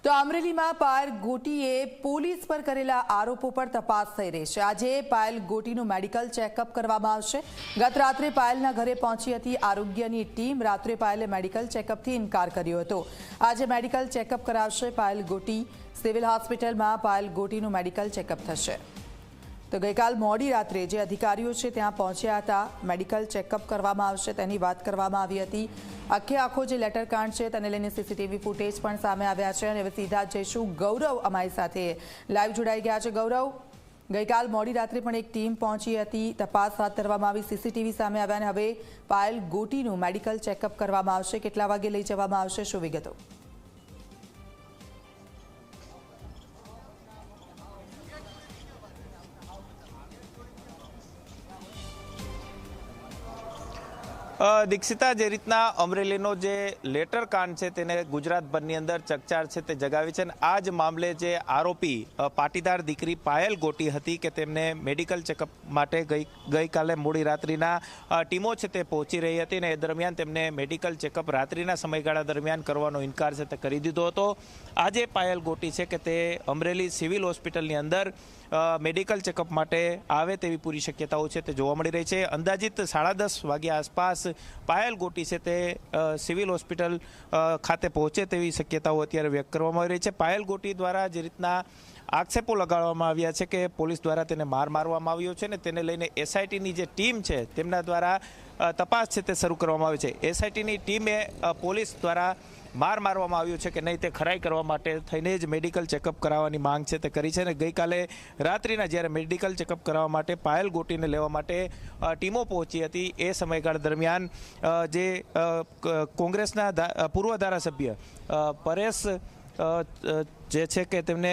તો અમરેલીમાં પાયલ ગોટીએ પોલીસ પર કરેલા આરોપો પર તપાસ થઈ રહી છે। આજે પાયલ ગોટીનું મેડિકલ ચેકઅપ કરવામાં આવશે। ગત રાત્રે પાયલના ઘરે પહોંચી હતી આરોગ્યની ટીમ। રાત્રે પાયલે મેડિકલ ચેકઅપથી ઇનકાર કર્યો હતો। આજે મેડિકલ ચેકઅપ કરાવશે પાયલ ગોટી। સિવિલ હોસ્પિટલમાં પાયલ ગોટીનું મેડિકલ ચેકઅપ થશે। તો ગઈકાલ મોડી રાત્રે જે અધિકારીઓ છે ત્યાં પહોંચ્યા હતા, મેડિકલ ચેકઅપ કરવામાં આવશે તેની વાત કરવામાં આવી હતી। આખો જે લેટર કાંડ છે તેને લઈને સીસીટીવી ફૂટેજ પણ સામે આવ્યા છે અને હવે સીધા જઈશું ગૌરવ અમારી સાથે લાઈવ જોડાઈ ગયા છે। ગૌરવ, ગઈકાલ મોડી રાત્રે પણ એક ટીમ પહોંચી હતી, તપાસ હાથ ધરવામાં આવી, સીસીટીવી સામે આવ્યા અને હવે પાયલ ગોટીનું મેડિકલ ચેકઅપ કરવામાં આવશે। કેટલા વાગે લઈ જવામાં આવશે, શું વિગતો? દીક્ષિતા, જે રીતના અમરેલીનો જે લેટર કાંડ છે તેને ગુજરાતભરની અંદર ચકચાર છે તે જગાવી છે અને આ જ મામલે જે આરોપી પાટીદાર દીકરી પાયલ ગોટી હતી કે તેમને મેડિકલ ચેકઅપ માટે ગઈકાલે મોડી રાત્રિના ટીમો છે તે પહોંચી રહી હતી અને એ દરમિયાન તેમને મેડિકલ ચેકઅપ રાત્રિના સમયગાળા દરમિયાન કરવાનો ઇનકાર છે તે કરી દીધો હતો। આજે પાયલ ગોટી છે કે તે અમરેલી સિવિલ હોસ્પિટલની અંદર મેડિકલ ચેકઅપ માટે આવે તેવી પૂરી શક્યતાઓ છે તે જોવા મળી રહી છે। અંદાજિત 10:30 વાગ્યા આસપાસ પાયલ ગોટી છે તે સિવિલ હોસ્પિટલ ખાતે પહોંચે તેવી શક્યતાઓ અત્યારે વ્યક્ત કરવામાં આવી રહી છે। પાયલ ગોટી દ્વારા જે રીતના આક્ષેપો લગાડવામાં આવ્યા છે કે પોલીસ દ્વારા તેને મારવામાં આવ્યો છે ને તેને લઈને એસઆઈટીની જે ટીમ છે તેમના દ્વારા તપાસ છે તે શરૂ કરવામાં આવી છે। એસઆઈટીની ટીમે પોલીસ દ્વારા મારવામાં આવ્યું છે કે નહીં તે ખરાઈ કરવા માટે થઈને જ મેડિકલ ચેકઅપ કરાવવાની માંગ છે તે કરી છે અને ગઈકાલે રાત્રિના જ્યારે મેડિકલ ચેકઅપ કરાવવા માટે પાયલ ગોટીને લેવા માટે ટીમો પહોંચી હતી એ સમયગાળા દરમિયાન જે કોંગ્રેસના પૂર્વ ધારાસભ્ય પરેશ જે છે કે તેમને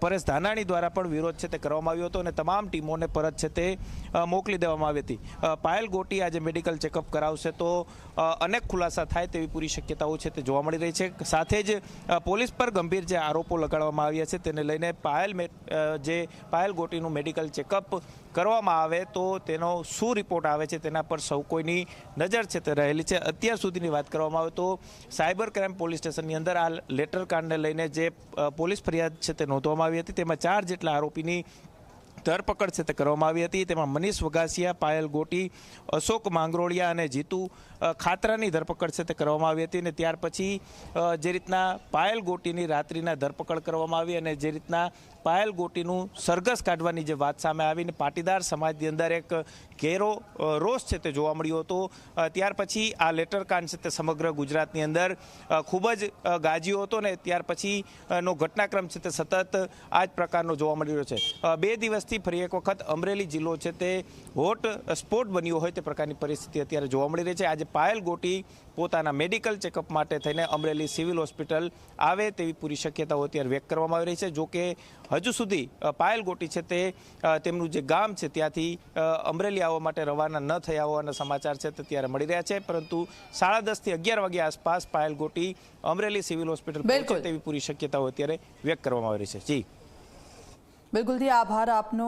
પરેશ ધાનાણી દ્વારા પણ વિરોધ છે તે કરવામાં આવ્યો હતો અને તમામ ટીમોને પરત છે તે મોકલી દેવામાં આવી હતી। પાયલ ગોટી આજે મેડિકલ ચેકઅપ કરાવશે તો અનેક ખુલાસા થાય તેવી પૂરી શક્યતાઓ છે તે જોવા મળી રહી છે। સાથે જ પોલીસ પર ગંભીર જે આરોપો લગાડવામાં આવ્યા છે તેને લઈને પાયલ ગોટીનું મેડિકલ ચેકઅપ કરવામાં આવે તો તેનો શું રિપોર્ટ આવે છે તેના પર સૌ કોઈની નજર છે તે રહેલી છે। અત્યાર સુધીની વાત કરવામાં આવે તો સાયબર ક્રાઇમ પોલીસ સ્ટેશનની અંદર આ લેટર કાંડને લઈને જે પોલીસ ફરિયાદ છે તે નોંધવામાં આવી હતી, તેમાં 4 જેટલા આરોપીની ધરપકડ છે તે કરવામાં આવી હતી। તેમાં મનીષ વઘાસિયા, પાયલ ગોટી, અશોક માંગરોળિયા અને જીતુ ખાતરાની ધરપકડ છે તે કરવામાં આવી હતી અને ત્યાર પછી જે રીતના પાયલ ગોટીની રાત્રિના ધરપકડ કરવામાં આવી અને જે રીતના પાયલ ગોટીનું સરઘસ કાઢવાની જે વાત સામે આવીને પાટીદાર સમાજની અંદર એક ઘેરો રોષ છે તે જોવા મળ્યો હતો। ત્યાર પછી આ લેટર કાંડ છે તે સમગ્ર ગુજરાતની અંદર ખૂબ જ ગાજ્યો હતો ને ત્યાર પછીનો ઘટનાક્રમ છે તે સતત આ જ પ્રકારનો જોવા મળી રહ્યો છે। 2 દિવસથી ફરી એક વખત અમરેલી જિલ્લો છે તે હોટ સ્પોટ બન્યો હોય તે પ્રકારની પરિસ્થિતિ અત્યારે જોવા મળી રહી છે। આજે પાયલ ગોટી પોતાના મેડિકલ ચેકઅપ માટે થઈને અમરેલી સિવિલ હોસ્પિટલ આવે તેવી પૂરી શક્યતાઓ અત્યારે વ્યક્ત કરવામાં આવી રહી છે। જો કે હજુ સુધી પાયલ ગોટી છે તે તેમનું જે ગામ છે ત્યાંથી અમરેલી આવવા માટે રવાના ન થયા હોવાના સમાચાર છે તે ત્યારે મળી રહ્યા છે, પરંતુ 10:30 થી 11 વાગ્યા આસપાસ પાયલ ગોટી અમરેલી સિવિલ હોસ્પિટલ પહોંચે તેવી પૂરી શક્યતાઓ અત્યારે વ્યક્ત કરવામાં આવી રહી છે। જી બિલકુલ, આભાર આપનો।